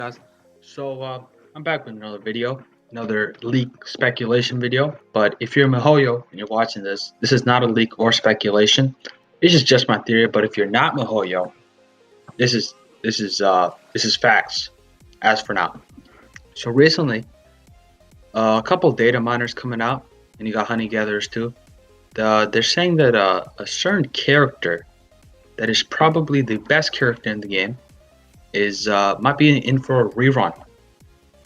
Guys. I'm back with another video, another leak speculation video. But if you're Mihoyo and you're watching this, this is not a leak or speculation. This is just my theory. But if you're not Mihoyo, this is this is facts. As for now, so recently, a couple data miners coming out, and you got honey gatherers too. They're saying that a certain character that is probably the best character in the game is might be in for a rerun.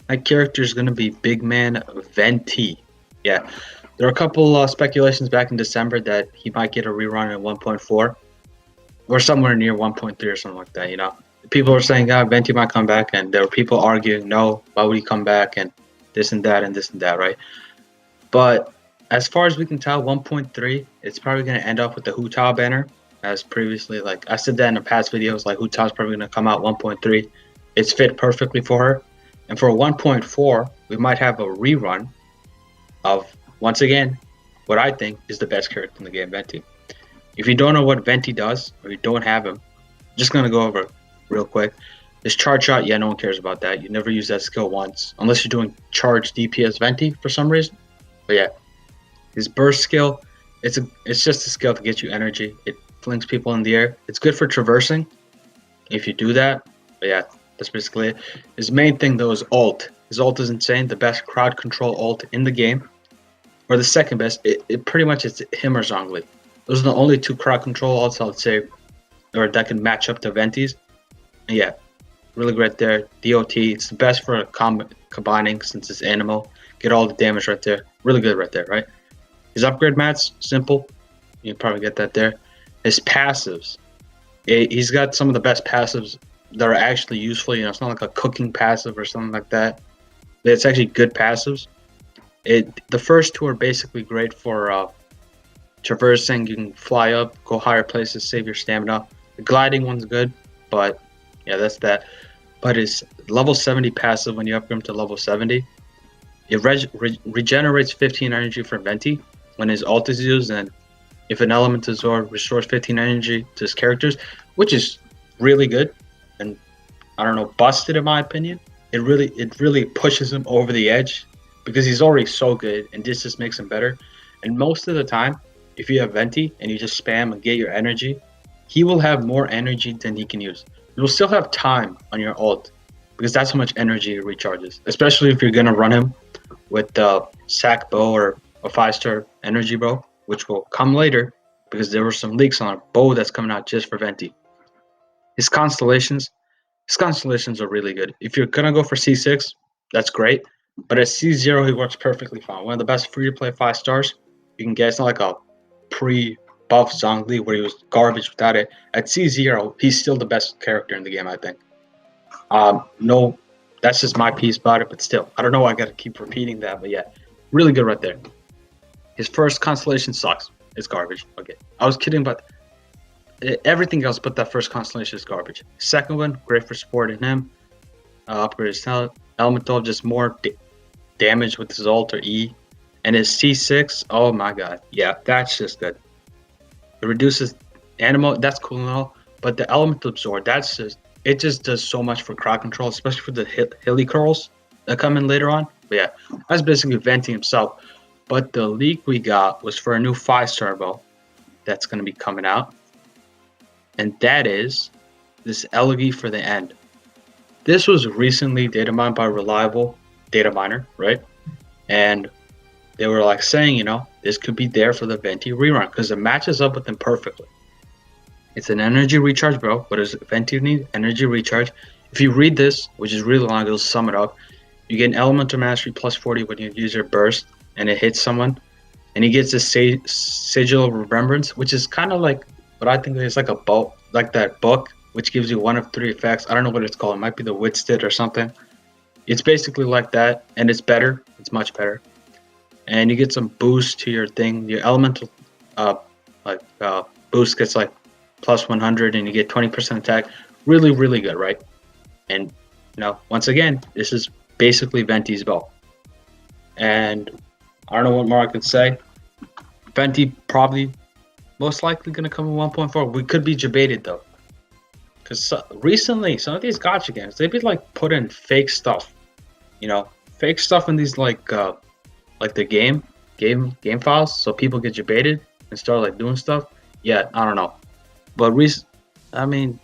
That character is going to be Big Man Venti. Yeah, there are a couple speculations back in December that he might get a rerun at 1.4 or somewhere near 1.3 or something like that. People are saying, Venti might come back, and there were people arguing, no, why would he come back, and this and that and this and that, right? But as far as we can tell, 1.3, it's probably going to end up with the Hu Tao banner, as previously, like I said that in the past videos, like Hu Tao's probably going to come out 1.3. It's fit perfectly for her. And for 1.4, we might have a rerun of, once again, what I think is the best character in the game, Venti. If you don't know what Venti does, or you don't have him, I'm just going to go over real quick. His charge shot, yeah, no one cares about that. You never use that skill once, unless you're doing charge DPS Venti for some reason. But yeah, his burst skill, it's just a skill to get you energy. It flings people in the air. It's good for traversing, if you do that. But yeah, that's basically it. His main thing though is ult. His ult is insane. The best crowd control ult in the game, or the second best. It pretty much is him or Zhongli. Those are the only two crowd control ults I would say, or that can match up to Venti's. And yeah, really great there. DOT. It's the best for combining since it's animal. Get all the damage right there. Really good right there, right? His upgrade mats, simple. You can probably get that there. His passives. He's got some of the best passives that are actually useful. It's not like a cooking passive or something like that. It's actually good passives. The first two are basically great for traversing. You can fly up, go higher places, save your stamina. The gliding one's good, but yeah, that's that. But his level 70 passive, when you upgrade him to level 70, it regenerates 15 energy for Venti when his ult is used, and if an element absorb restores 15 energy to his characters, which is really good, and I don't know, busted in my opinion. It really pushes him over the edge because he's already so good, and this just makes him better. And most of the time, if you have Venti and you just spam and get your energy, he will have more energy than he can use. You'll still have time on your ult because that's how much energy he recharges, especially if you're gonna run him with the sack bow or a 5-star energy bow, which will come later because there were some leaks on a bow that's coming out just for Venti. His constellations are really good. If you're gonna go for C6, that's great. But at C0, he works perfectly fine. One of the best free-to-play 5 stars you can get. It's not like a pre-buff Zhongli where he was garbage without it. At C0, he's still the best character in the game, I think. No, that's just my piece about it, but still, I don't know why I gotta keep repeating that, but yeah, really good right there. His first constellation sucks. It's garbage. Okay, I was kidding, but everything else but that first constellation is garbage. Second one, great for supporting him. Upgrade his talent. Elemental, just more damage with his ult or E. And his C6, oh my god. Yeah, that's just good. It reduces animal, that's cool and all. But the elemental absorb, it just does so much for crowd control, especially for the hilly curls that come in later on. But yeah, that's basically Venti himself. But the leak we got was for a new 5-star bow that's going to be coming out. And that is this Elegy for the End. This was recently data mined by a reliable data miner, right? And they were like saying, this could be there for the Venti rerun because it matches up with him perfectly. It's an energy recharge, bro. What does Venti need? Energy recharge. If you read this, which is really long, it'll sum it up. You get an elemental mastery plus 40 when you use your burst and it hits someone. And he gets a sigil of remembrance, which is kind of like what I think is like a book, like that book, which gives you 1 of 3 effects. I don't know what it's called. It might be the Witsted or something. It's basically like that, and it's better. It's much better. And you get some boost to your thing. Your elemental boost gets like plus 100, and you get 20% attack. Really, really good, right? And once again, this is basically Venti's bow. And I don't know what more I could say. Venti probably most likely going to come in 1.4. We could be debated though. Because recently, some of these gacha games, they be like putting fake stuff, you know, fake stuff in these like the game files, so people get debated and start like doing stuff. Yeah, I don't know, but I mean,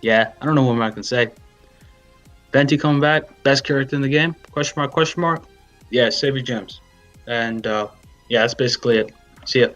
yeah, I don't know what more I can say. Venti coming back, best character in the game? Question mark? Question mark? Yeah, save your gems, and yeah, that's basically it. See ya.